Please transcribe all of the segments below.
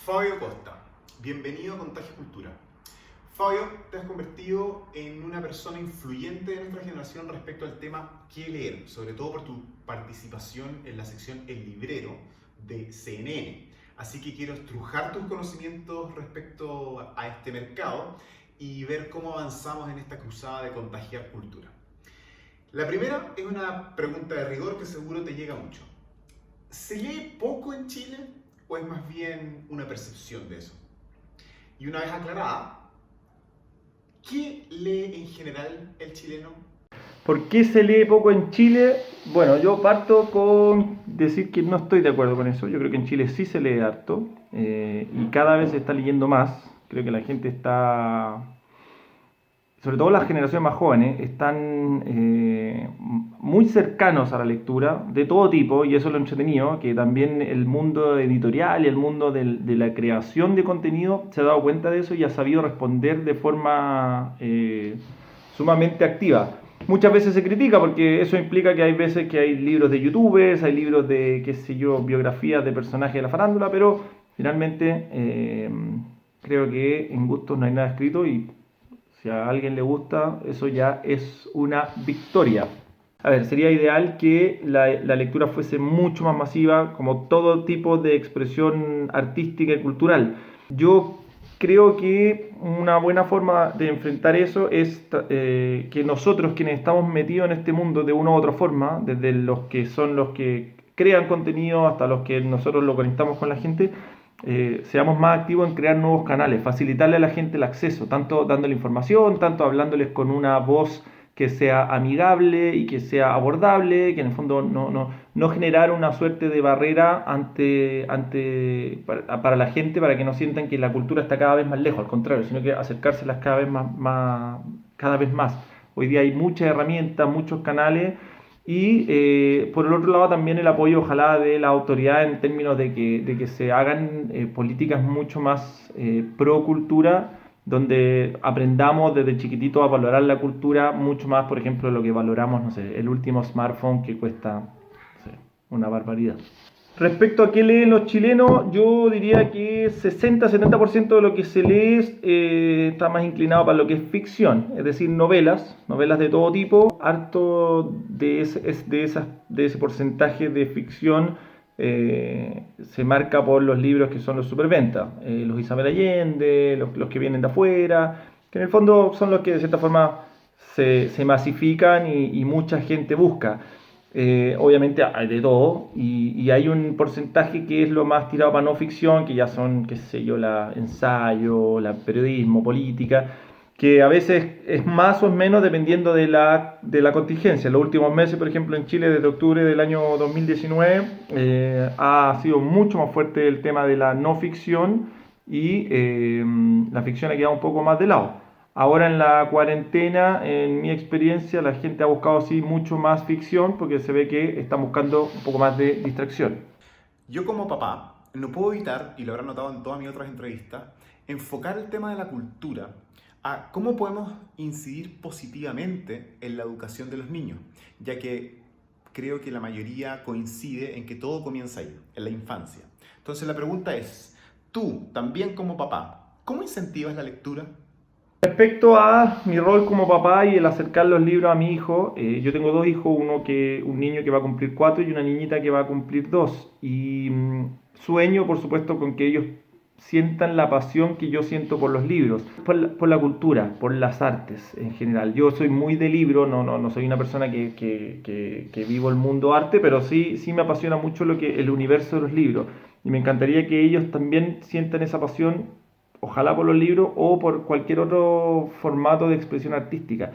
Fabio Costa, bienvenido a Contagio Cultura. Fabio, te has convertido en una persona influyente de nuestra generación respecto al tema qué leer, sobre todo por tu participación en la sección El Librero de CNN. Así que quiero estrujar tus conocimientos respecto a este mercado y ver cómo avanzamos en esta cruzada de contagiar cultura. La primera es una pregunta de rigor que seguro te llega mucho. ¿Se lee poco en Chile o es más bien una percepción de eso? Y una vez aclarada, ¿qué lee en general el chileno? ¿Por qué se lee poco en Chile? Bueno, yo parto con decir que no estoy de acuerdo con eso. Yo creo que en Chile sí se lee harto y cada vez se está leyendo más. Creo que la gente está, sobre todo las generaciones más jóvenes, están muy cercanos a la lectura de todo tipo, y eso es lo entretenido, que también el mundo editorial y el mundo de la creación de contenido se ha dado cuenta de eso y ha sabido responder de forma sumamente activa. Muchas veces se critica porque eso implica que hay veces que hay libros de youtubers, hay libros de, qué sé yo, biografías de personajes de la farándula, pero finalmente creo que en gustos no hay nada escrito y si a alguien le gusta, eso ya es una victoria. A ver, sería ideal que la lectura fuese mucho más masiva, como todo tipo de expresión artística y cultural. Yo creo que una buena forma de enfrentar eso es que nosotros, quienes estamos metidos en este mundo de una u otra forma, desde los que son los que crean contenido hasta los que nosotros lo conectamos con la gente, seamos más activos en crear nuevos canales, facilitarle a la gente el acceso, tanto dándole información, tanto hablándoles con una voz que sea amigable y que sea abordable, que en el fondo no generar una suerte de barrera para la gente, para que no sientan que la cultura está cada vez más lejos, al contrario, sino que acercárselas cada vez más. Hoy día hay muchas herramientas, muchos canales y por el otro lado también el apoyo ojalá de la autoridad en términos de que se hagan políticas mucho más pro cultura, donde aprendamos desde chiquitito a valorar la cultura mucho más, por ejemplo, lo que valoramos, no sé, el último smartphone que cuesta, no sé, una barbaridad. Respecto a qué leen los chilenos, yo diría que 60-70% de lo que se lee está más inclinado para lo que es ficción, es decir, novelas de todo tipo. Harto de ese porcentaje de ficción se marca por los libros que son los superventas, los Isabel Allende, los que vienen de afuera, que en el fondo son los que de cierta forma se masifican y mucha gente busca. Obviamente hay de todo y hay un porcentaje que es lo más tirado para no ficción, que ya son, qué sé yo, la ensayo, la periodismo, política, que a veces es más o menos dependiendo de la contingencia. En los últimos meses, por ejemplo, en Chile, desde octubre del año 2019, ha sido mucho más fuerte el tema de la no ficción y la ficción ha quedado un poco más de lado. Ahora en la cuarentena, en mi experiencia, la gente ha buscado así mucho más ficción porque se ve que están buscando un poco más de distracción. Yo como papá no puedo evitar, y lo habrán notado en todas mis otras entrevistas, enfocar el tema de la cultura a cómo podemos incidir positivamente en la educación de los niños, ya que creo que la mayoría coincide en que todo comienza ahí, en la infancia. Entonces la pregunta es, tú, también como papá, ¿cómo incentivas la lectura? Respecto a mi rol como papá y el acercar los libros a mi hijo, yo tengo dos hijos, un niño que va a cumplir 4 y una niñita que va a cumplir 2. Y sueño, por supuesto, con que ellos sientan la pasión que yo siento por los libros, por la cultura, por las artes en general. Yo soy muy de libro, no soy una persona que vivo el mundo arte, pero sí me apasiona mucho el universo de los libros. Y me encantaría que ellos también sientan esa pasión, ojalá por los libros o por cualquier otro formato de expresión artística.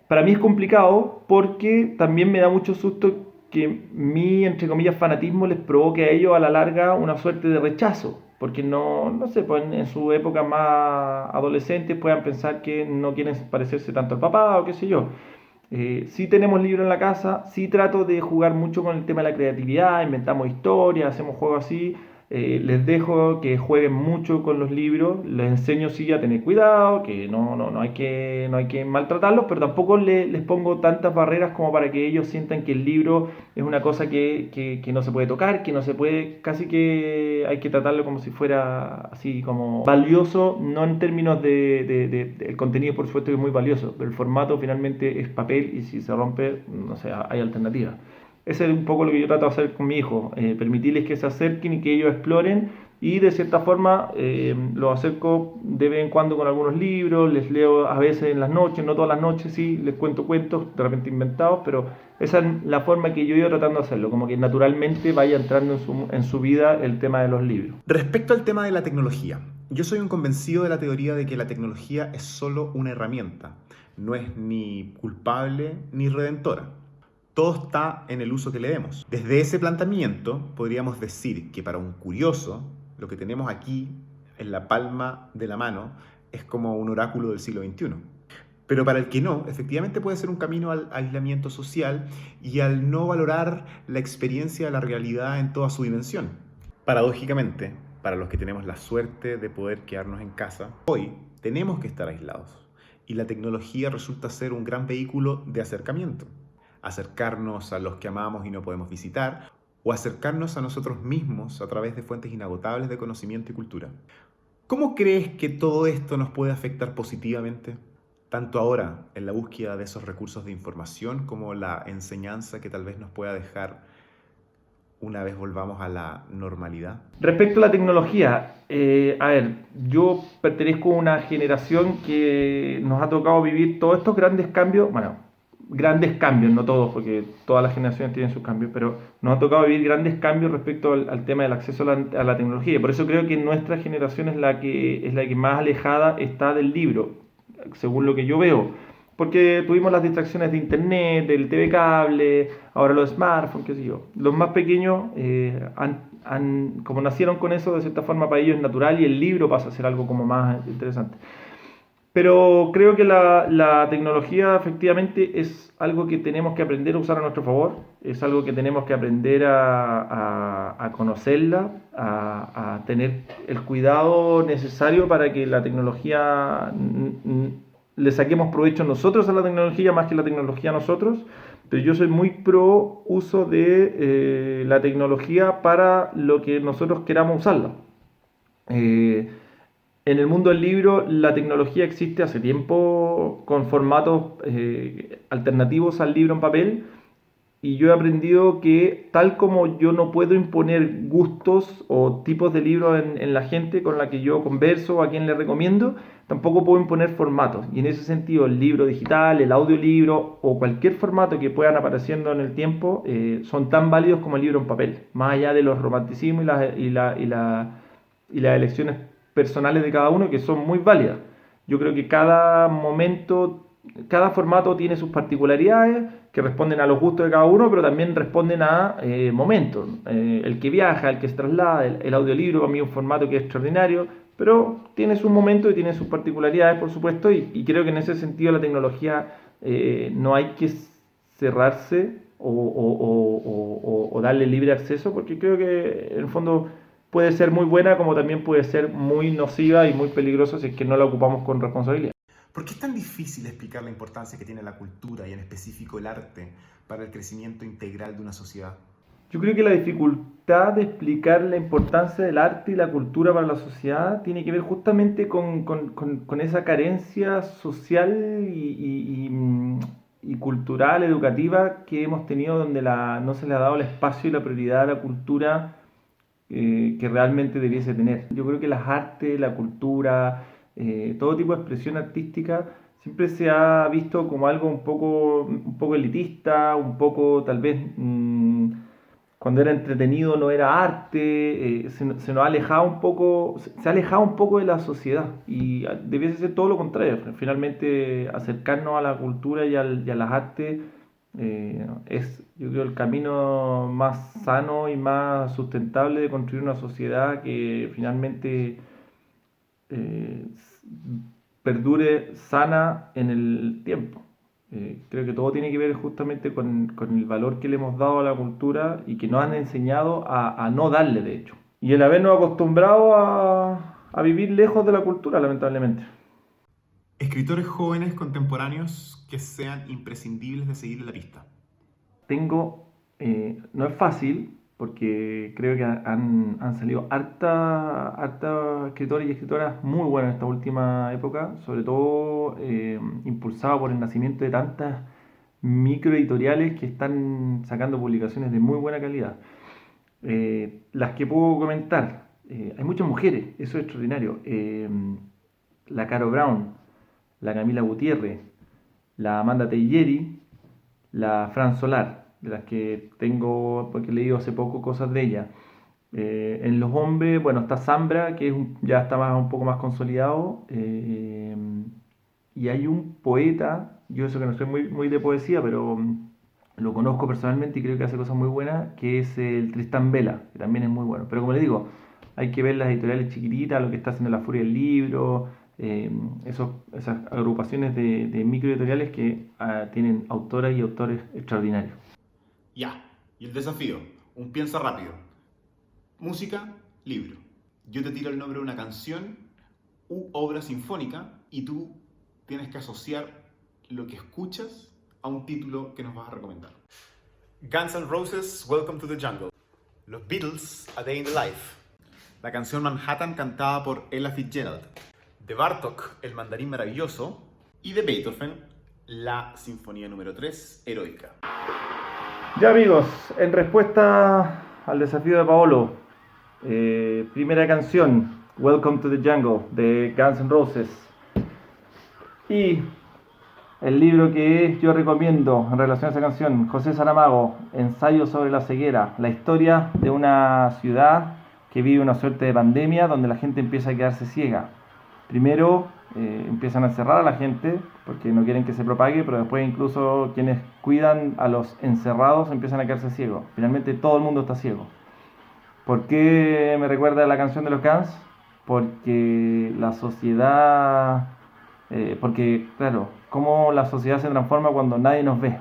Para mí es complicado porque también me da mucho susto que mi, entre comillas, fanatismo les provoque a ellos a la larga una suerte de rechazo, porque no sé, pues en su época más adolescentes puedan pensar que no quieren parecerse tanto al papá o qué sé yo. Sí tenemos libros en la casa, sí trato de jugar mucho con el tema de la creatividad, inventamos historias, hacemos juegos así, Les dejo que jueguen mucho con los libros, les enseño sí a tener cuidado, que no hay que maltratarlos, pero tampoco les pongo tantas barreras como para que ellos sientan que el libro es una cosa que no se puede tocar, que no se puede, casi que hay que tratarlo como si fuera así como valioso, no en términos el contenido por supuesto que es muy valioso, pero el formato finalmente es papel y si se rompe, no sé, hay alternativas. Ese es un poco lo que yo trato de hacer con mi hijo, permitirles que se acerquen y que ellos exploren y de cierta forma los acerco de vez en cuando con algunos libros, les leo a veces en las noches, no todas las noches, sí, les cuento cuentos de repente inventados, pero esa es la forma que yo he ido tratando de hacerlo, como que naturalmente vaya entrando en su vida el tema de los libros. Respecto al tema de la tecnología, yo soy un convencido de la teoría de que la tecnología es solo una herramienta, no es ni culpable ni redentora. Todo está en el uso que le demos. Desde ese planteamiento podríamos decir que para un curioso, lo que tenemos aquí en la palma de la mano es como un oráculo del siglo XXI. Pero para el que no, efectivamente puede ser un camino al aislamiento social y al no valorar la experiencia de la realidad en toda su dimensión. Paradójicamente, para los que tenemos la suerte de poder quedarnos en casa, hoy tenemos que estar aislados y la tecnología resulta ser un gran vehículo de acercamiento. Acercarnos a los que amamos y no podemos visitar, o acercarnos a nosotros mismos a través de fuentes inagotables de conocimiento y cultura. ¿Cómo crees que todo esto nos puede afectar positivamente? Tanto ahora en la búsqueda de esos recursos de información como la enseñanza que tal vez nos pueda dejar una vez volvamos a la normalidad. Respecto a la tecnología, a ver, yo pertenezco a una generación que nos ha tocado vivir todos estos grandes cambios, bueno, grandes cambios, no todos, porque todas las generaciones tienen sus cambios, pero nos ha tocado vivir grandes cambios respecto al tema del acceso a la tecnología. Y por eso creo que nuestra generación es la que más alejada está del libro, según lo que yo veo. Porque tuvimos las distracciones de internet, del TV cable, ahora los smartphones, qué sé yo. Los más pequeños como nacieron con eso, de cierta forma para ellos es natural y el libro pasa a ser algo como más interesante. Pero creo que la tecnología efectivamente es algo que tenemos que aprender a usar a nuestro favor, es algo que tenemos que aprender a conocerla, a tener el cuidado necesario para que la tecnología le saquemos provecho nosotros a la tecnología más que la tecnología a nosotros. Pero yo soy muy pro uso de la tecnología para lo que nosotros queramos usarla. En el mundo del libro, la tecnología existe hace tiempo con formatos alternativos al libro en papel y yo he aprendido que tal como yo no puedo imponer gustos o tipos de libros en la gente con la que yo converso o a quien le recomiendo, tampoco puedo imponer formatos. Y en ese sentido, el libro digital, el audiolibro o cualquier formato que puedan apareciendo en el tiempo son tan válidos como el libro en papel, más allá de los romanticismos y las elecciones personales de cada uno que son muy válidas. Yo creo que cada momento, cada formato tiene sus particularidades que responden a los gustos de cada uno, pero también responden a momentos. El que viaja, el que se traslada, el audiolibro para mí es un formato que es extraordinario, pero tiene sus momentos y tiene sus particularidades, por supuesto, y creo que en ese sentido la tecnología no hay que cerrarse o darle libre acceso, porque creo que en el fondo puede ser muy buena como también puede ser muy nociva y muy peligrosa si es que no la ocupamos con responsabilidad. ¿Por qué es tan difícil explicar la importancia que tiene la cultura y en específico el arte para el crecimiento integral de una sociedad? Yo creo que la dificultad de explicar la importancia del arte y la cultura para la sociedad tiene que ver justamente con esa carencia social y cultural, educativa que hemos tenido donde no se le ha dado el espacio y la prioridad a la cultura que realmente debiese tener. Yo creo que las artes, la cultura, todo tipo de expresión artística siempre se ha visto como algo un poco elitista, un poco tal vez cuando era entretenido no era arte, se nos ha alejado un poco, se ha alejado un poco de la sociedad y debiese ser todo lo contrario. Finalmente acercarnos a la cultura y a las artes es, yo creo, el camino más sano y más sustentable de construir una sociedad que finalmente eh, perdure sana en el tiempo. Creo que todo tiene que ver justamente con el valor que le hemos dado a la cultura y que nos han enseñado a no darle, de hecho. y el habernos acostumbrado a vivir lejos de la cultura, lamentablemente. Escritores jóvenes contemporáneos que sean imprescindibles de seguir en la pista. No es fácil, porque creo que han salido harta escritores y escritoras muy buenas en esta última época, sobre todo impulsado por el nacimiento de tantas microeditoriales que están sacando publicaciones de muy buena calidad. Las que puedo comentar, hay muchas mujeres, eso es extraordinario. La Caro Brown, la Camila Gutiérrez, la Amanda Teieri, la Fran Solar, de las que tengo, porque he leído hace poco cosas de ella. En los hombres, bueno, está Zambra, que ya está un poco más consolidado. Y hay un poeta, yo eso que no soy muy de poesía, pero lo conozco personalmente y creo que hace cosas muy buenas, que es el Tristán Vela, que también es muy bueno. Pero como les digo, hay que ver las editoriales chiquititas, lo que está haciendo La Furia del Libro, esas agrupaciones de microeditoriales que tienen autoras y autores extraordinarios. Ya, y el desafío, un piensa rápido. Música, libro. Yo te tiro el nombre de una canción u obra sinfónica y tú tienes que asociar lo que escuchas a un título que nos vas a recomendar. Guns N' Roses, Welcome to the Jungle. Los Beatles, A Day in the Life. La canción Manhattan cantada por Ella Fitzgerald. De Bartók, El Mandarín Maravilloso. Y de Beethoven, la Sinfonía número 3, Heroica. Ya amigos, en respuesta al desafío de Paolo, primera canción, Welcome to the Jungle, de Guns N' Roses. Y el libro que yo recomiendo en relación a esa canción, José Saramago, Ensayo sobre la ceguera, la historia de una ciudad que vive una suerte de pandemia donde la gente empieza a quedarse ciega. Primero empiezan a encerrar a la gente porque no quieren que se propague, pero después incluso quienes cuidan a los encerrados empiezan a quedarse ciegos. Finalmente todo el mundo está ciego. ¿Por qué me recuerda a la canción de los Guns? Porque la sociedad... porque, claro, cómo la sociedad se transforma cuando nadie nos ve,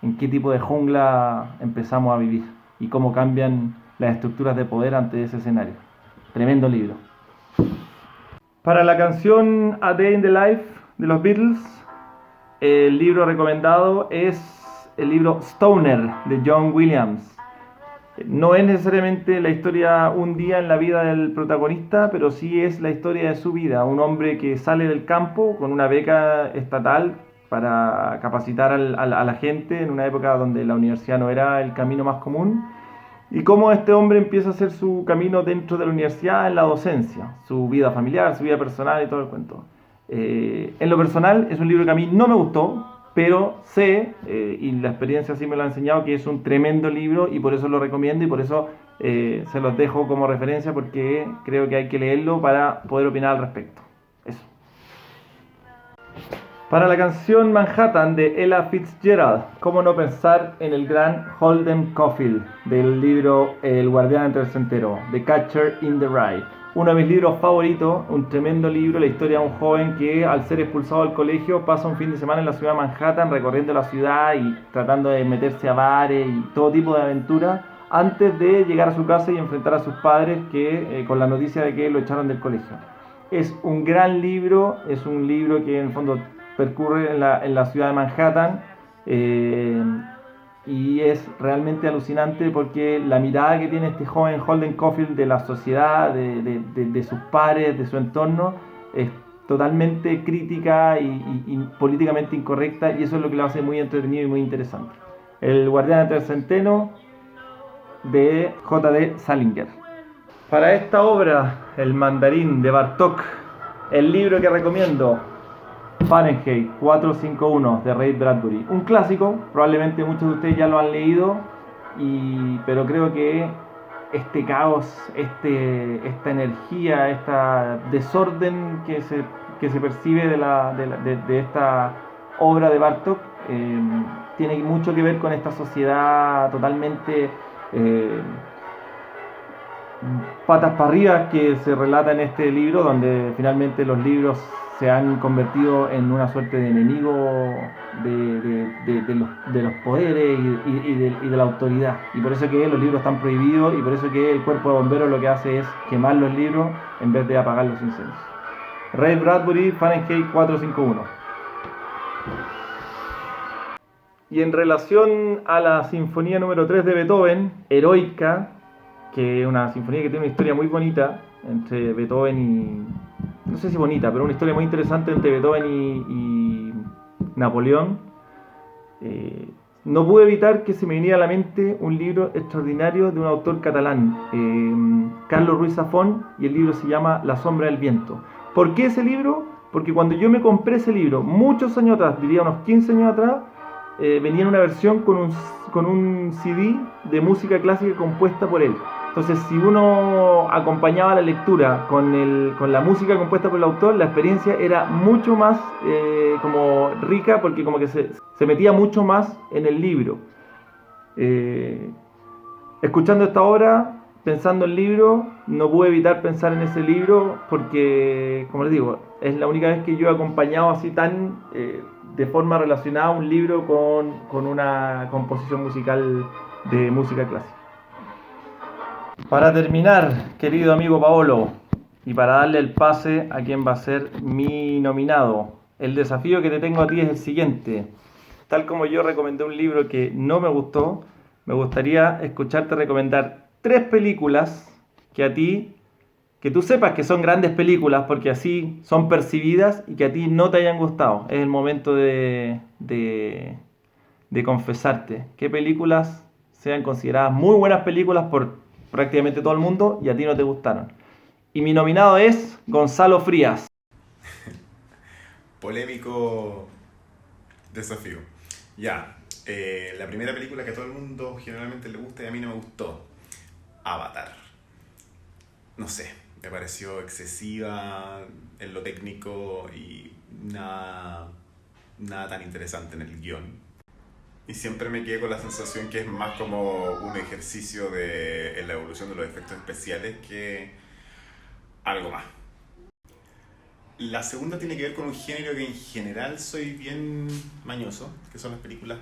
en qué tipo de jungla empezamos a vivir y cómo cambian las estructuras de poder ante ese escenario. Tremendo libro. Para la canción A Day in the Life de los Beatles, el libro recomendado es el libro Stoner de John Williams. No es necesariamente la historia un día en la vida del protagonista, pero sí es la historia de su vida. Un hombre que sale del campo con una beca estatal para capacitar a la gente en una época donde la universidad no era el camino más común. Y cómo este hombre empieza a hacer su camino dentro de la universidad en la docencia, su vida familiar, su vida personal y todo el cuento. En lo personal es un libro que a mí no me gustó, pero sé, y la experiencia sí me lo ha enseñado, que es un tremendo libro y por eso lo recomiendo y por eso se los dejo como referencia porque creo que hay que leerlo para poder opinar al respecto. Eso. Para la canción Manhattan de Ella Fitzgerald, ¿cómo no pensar en el gran Holden Caulfield del libro El guardián entre el centeno, The Catcher in the Rye? Uno de mis libros favoritos, un tremendo libro, la historia de un joven que al ser expulsado del colegio pasa un fin de semana en la ciudad de Manhattan recorriendo la ciudad y tratando de meterse a bares y todo tipo de aventuras antes de llegar a su casa y enfrentar a sus padres que con la noticia de que lo echaron del colegio. Es un gran libro, es un libro que en el fondo percurre en la ciudad de Manhattan y es realmente alucinante porque la mirada que tiene este joven Holden Caulfield de la sociedad, de sus pares, de su entorno, es totalmente crítica y políticamente incorrecta y eso es lo que lo hace muy entretenido y muy interesante. El guardián entre el centeno de J.D. Salinger. Para esta obra, El mandarín de Bartók, el libro que recomiendo, Fahrenheit 451 de Ray Bradbury, un clásico, probablemente muchos de ustedes ya lo han leído, pero creo que este caos, esta energía, este desorden que se percibe de esta obra de Bartók tiene mucho que ver con esta sociedad totalmente patas para arriba que se relata en este libro, donde finalmente los libros se han convertido en una suerte de enemigo de los poderes y de la autoridad. Y por eso que los libros están prohibidos y por eso que el cuerpo de bomberos lo que hace es quemar los libros en vez de apagar los incendios. Ray Bradbury, Fahrenheit 451. Y en relación a la sinfonía número 3 de Beethoven, Heroica, que es una sinfonía que tiene una historia muy bonita entre Beethoven y... no sé si bonita, pero una historia muy interesante entre Beethoven y Napoleón. No pude evitar que se me viniera a la mente un libro extraordinario de un autor catalán, Carlos Ruiz Zafón, y el libro se llama La sombra del viento. ¿Por qué ese libro? Porque cuando yo me compré ese libro, muchos años atrás, diría unos 15 años atrás, venía en una versión con un CD de música clásica compuesta por él. Entonces, si uno acompañaba la lectura con la música compuesta por el autor, la experiencia era mucho más como rica, porque como que se metía mucho más en el libro. Escuchando esta obra, pensando en el libro, no pude evitar pensar en ese libro, porque, como les digo, es la única vez que yo he acompañado así tan de forma relacionada un libro con una composición musical de música clásica. Para terminar, querido amigo Paolo, y para darle el pase a quien va a ser mi nominado, el desafío que te tengo a ti es el siguiente. Tal como yo recomendé un libro que no me gustó, me gustaría escucharte recomendar 3 películas que tú sepas que son grandes películas porque así son percibidas y que a ti no te hayan gustado. Es el momento de confesarte qué películas sean consideradas muy buenas películas por prácticamente todo el mundo y a ti no te gustaron. Y mi nominado es Gonzalo Frías. Polémico desafío. Ya, la primera película que a todo el mundo generalmente le gusta y a mí no me gustó, Avatar. No sé, me pareció excesiva en lo técnico y nada tan interesante en el guión. Y siempre me quedé con la sensación que es más como un ejercicio en la evolución de los efectos especiales que algo más. La segunda tiene que ver con un género que en general soy bien mañoso, que son las películas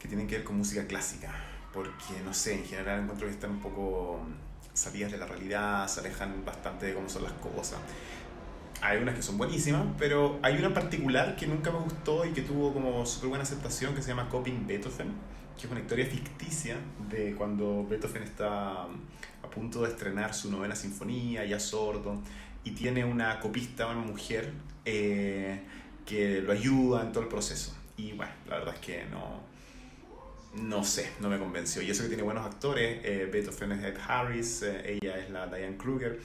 que tienen que ver con música clásica. Porque, no sé, en general encuentro que están un poco salidas de la realidad, se alejan bastante de cómo son las cosas. Hay unas que son buenísimas, pero hay una en particular que nunca me gustó y que tuvo como súper buena aceptación, que se llama Coping Beethoven, que es una historia ficticia de cuando Beethoven está a punto de estrenar su 9ª sinfonía, ya sordo, y tiene una copista, una mujer, que lo ayuda en todo el proceso. Y bueno, la verdad es que no sé, no me convenció. Y eso que tiene buenos actores, Beethoven es Ed Harris, ella es la Diane Kruger,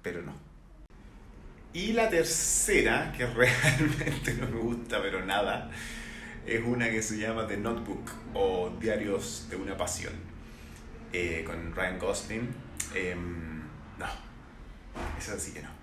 pero no. Y la tercera, que realmente no me gusta pero nada, es una que se llama The Notebook o Diarios de una Pasión, con Ryan Gosling. No, esa sí que no.